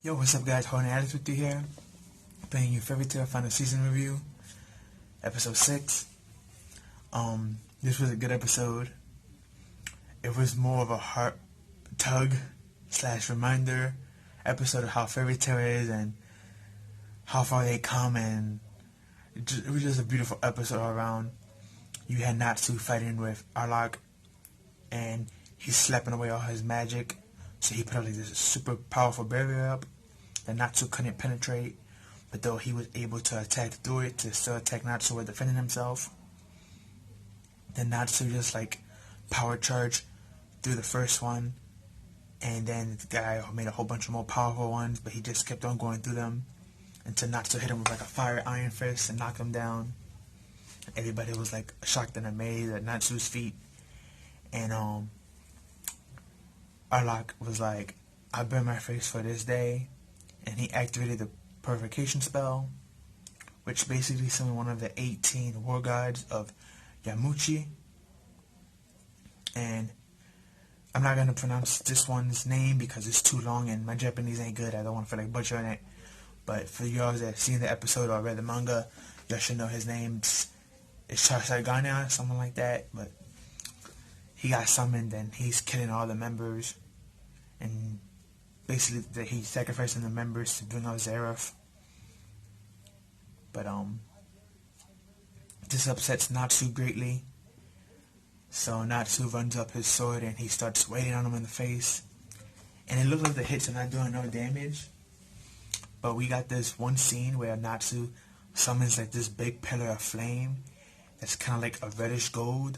Yo, what's up guys, Holding Alex with you here, bringing you Fairytail Final Season Review, Episode 6. This was a good episode. It was more of a heart tug / reminder episode of how Fairytail is and how far they come, and it was just a beautiful episode all around. You had Natsu fighting with Arlok, and he's slapping away all his magic. So he put up like this super powerful barrier up that Natsu couldn't penetrate, but though he was able to attack through it to still attack Natsu while defending himself. Then Natsu just like power charge through the first one, and then the guy made a whole bunch of more powerful ones, but he just kept on going through them until Natsu hit him with like a fire iron fist and knocked him down. Everybody was like shocked and amazed at Natsu's feat, and Arlok was like, I burn my face for this day, and he activated the purification spell, which basically summoned one of the 18 war gods of Yamuchi. And I'm not going to pronounce this one's name because it's too long and my Japanese ain't good. I don't want to feel like butchering it. But for y'all that have seen the episode or read the manga, y'all should know his name. It's Chasaganya, something like that. But he got summoned and he's killing all the members, and basically he's sacrificing the members to bring out Zeref. But this upsets Natsu greatly, so Natsu runs up his sword and he starts waiting on him in the face, and it looks like the hits are not doing no damage. But we got this one scene where Natsu summons like this big pillar of flame that's kind of like a reddish gold,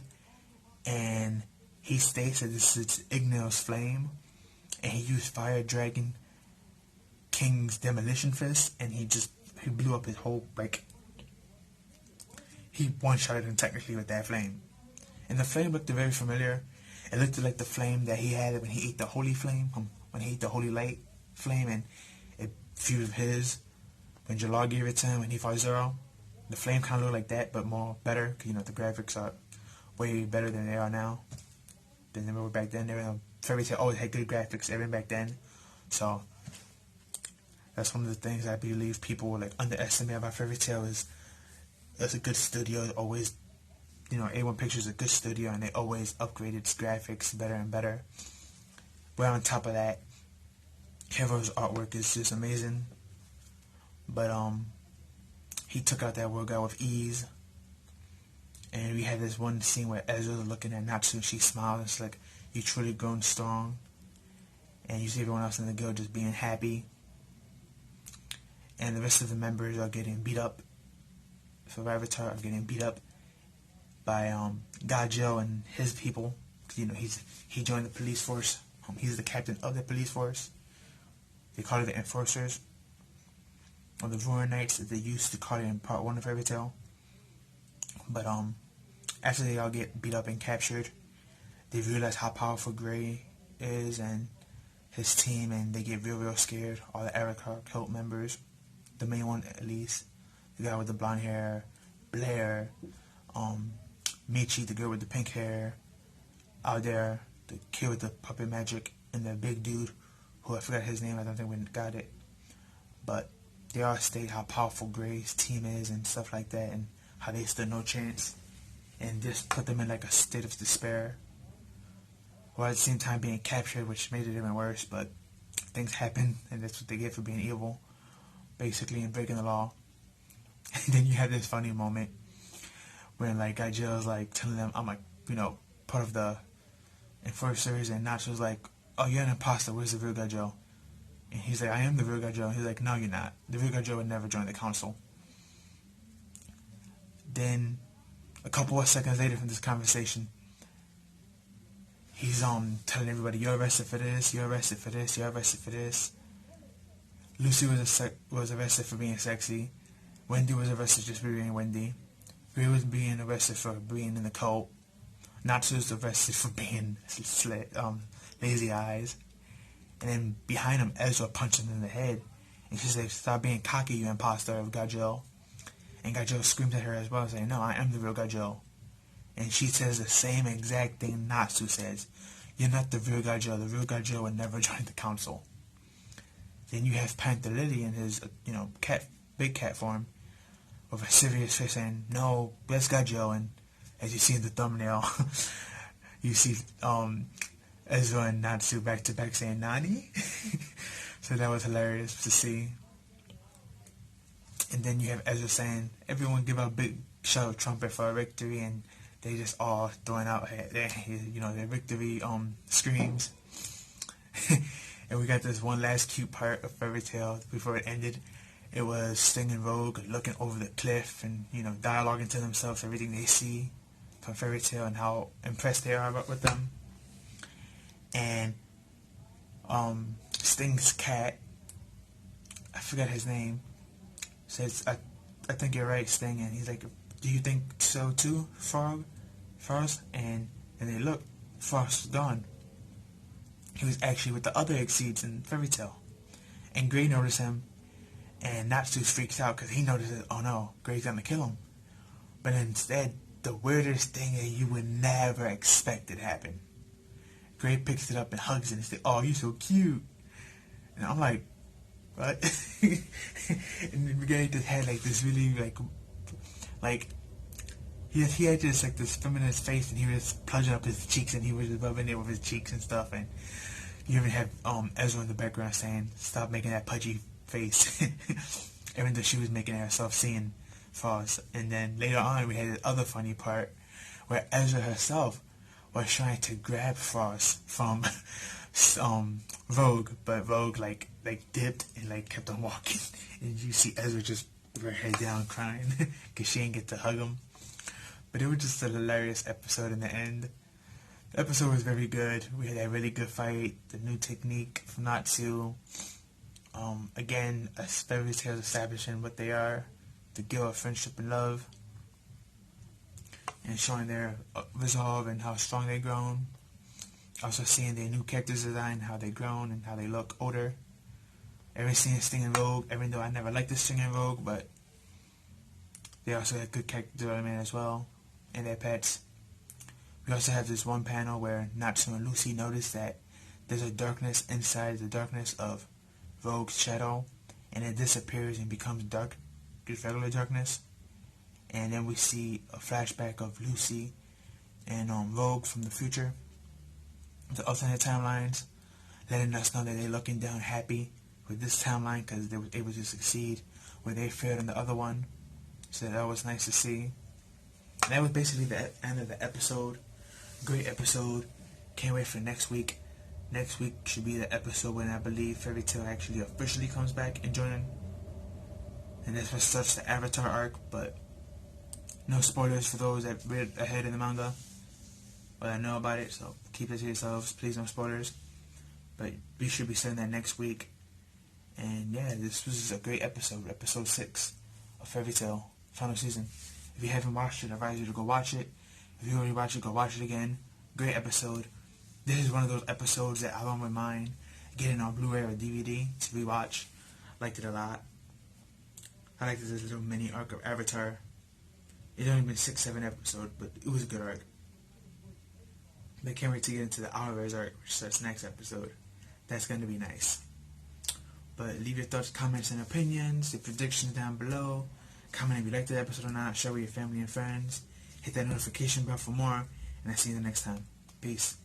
and he states that this is Igneo's flame, and he used Fire Dragon King's Demolition Fist, and he blew up his whole, like, he one-shotted him technically with that flame. And the flame looked very familiar. It looked like the flame that he had when he ate the holy flame, when he ate the holy light flame, and it fused with his. When Jalal gave it to him when he fought Zero, the flame kind of looked like that, but better, because, the graphics are way better than they are now. Than they were back then. Fairytail always had good graphics even back then. So that's one of the things I believe people will like underestimate about Fairytail is it's a good studio. Always, A1 Pictures is a good studio, and they always upgrade its graphics better and better. But on top of that, Hero's artwork is just amazing. But he took out that world guy with ease. And we had this one scene where Ezra's looking at Natsu and she smiles. It's like, you truly grown strong. And you see everyone else in the guild just being happy. And the rest of the members are getting beat up. So Avatar are getting beat up by Gajo and his people. He joined the police force. He's the captain of the police force. They call it the Enforcers, or the Ruin Knights, that they used to call it in part 1 of Fairytail. But after they all get beat up and captured, they realize how powerful Gray is and his team, and they get real scared. All the Araka cult members, the main one at least, the guy with the blonde hair, Blair, Michi, the girl with the pink hair, out there, the kid with the puppet magic, and the big dude, who I forgot his name, I don't think we got it. But they all state how powerful Gray's team is and stuff like that, and how they stood no chance, and just put them in like a state of despair, while at the same time being captured, which made it even worse. But things happen, and that's what they get for being evil, basically, and breaking the law. And then you have this funny moment when like Gajel's like telling them, I'm like, part of the Enforcers, and Nacho's like, oh, you're an imposter, where's the real Gajel? And he's like, I am the real Gajel. And he's like, no, you're not. The real Gajel would never join the council. Then, a couple of seconds later from this conversation, he's telling everybody, you're arrested for this, you're arrested for this, you're arrested for this. Lucy was arrested for being sexy. Wendy was arrested just for being Wendy. Ray was being arrested for being in the cult. Natsu was arrested for being lazy eyes. And then behind him, Ezra punched him in the head. And she said, stop being cocky, you imposter of Gajel. And Gajel screams at her as well, saying, no, I am the real Gajel. And she says the same exact thing Natsu says. You're not the real Gajel. The real Gajel would never join the council. Then you have Panther Lily in his, big cat form, with a serious face saying, "No, bless God, Joe." And as you see in the thumbnail, you see Ezra and Natsu back to back saying "Nani." So that was hilarious to see. And then you have Ezra saying, "Everyone give a big shout of trumpet for a victory," and they just all throwing out their victory screams. And we got this one last cute part of Fairytail before it ended. It was Sting and Rogue looking over the cliff and, dialoguing to themselves everything they see from Fairytail and how impressed they are with them. And Sting's cat, I forgot his name, says, I think you're right, Sting. And he's like, "Do you think so too, Frost?" And they look, Frost is gone. He was actually with the other Exceeds in Fairytail. And Grey noticed him, and Natsu freaks out because he notices, oh no, Grey's gonna kill him. But instead, the weirdest thing that you would never expect it happen. Grey picks it up and hugs it and says, "Oh, you're so cute." And I'm like, what? And then Grey just had like this really like he had just like this feminist face, and he was plunging up his cheeks, and he was just rubbing it with his cheeks and stuff. And you even have Ezra in the background saying, "Stop making that pudgy face," even though she was making it herself, seeing Frost. And then later on, we had the other funny part where Ezra herself was trying to grab Frost from Rogue, but Rogue like dipped and kept on walking, and you see Ezra just with her head down crying because she didn't get to hug him. But it was just a hilarious episode in the end. The episode was very good. We had a really good fight, the new technique from Natsu. Again, a Fairytail establishing what they are, the guild of friendship and love, and showing their resolve and how strong they've grown. Also seeing their new characters design, how they've grown and how they look older. Every scene of Sting and Rogue, even though I never liked the Sting and Rogue, but they also had good character development as well, and their pets. We also have this one panel where Natsu and Lucy notice that there's a darkness inside the darkness of Rogue's shadow, and it disappears and becomes dark, just regular darkness. And then we see a flashback of Lucy and Rogue from the future, the alternate timelines, letting us know that they're looking down happy with this timeline because they were able to succeed where they failed in the other one. So that was nice to see. And that was basically the end of the episode. Great episode. Can't wait for next week. Next week should be the episode when I believe Fairytail actually officially comes back and joining. And this was such the Avatar arc, but no spoilers for those that read ahead in the manga. But I know about it, so keep it to yourselves. Please, no spoilers. But we should be seeing that next week. And yeah, this was a great episode. Episode 6 of Fairytail, final season. If you haven't watched it, I advise you to go watch it. If you already watched it, go watch it again. Great episode. This is one of those episodes that I don't mind getting on Blu-ray or DVD to rewatch. Liked it a lot. I liked this little mini arc of Avatar. It's only been 6-7 episodes, but it was a good arc. I can't wait to get into the Hourverse arc, which starts next episode. That's going to be nice. But leave your thoughts, comments, and opinions, your predictions down below. Comment if you liked the episode or not. Share with your family and friends. Hit that notification bell for more. And I'll see you the next time. Peace.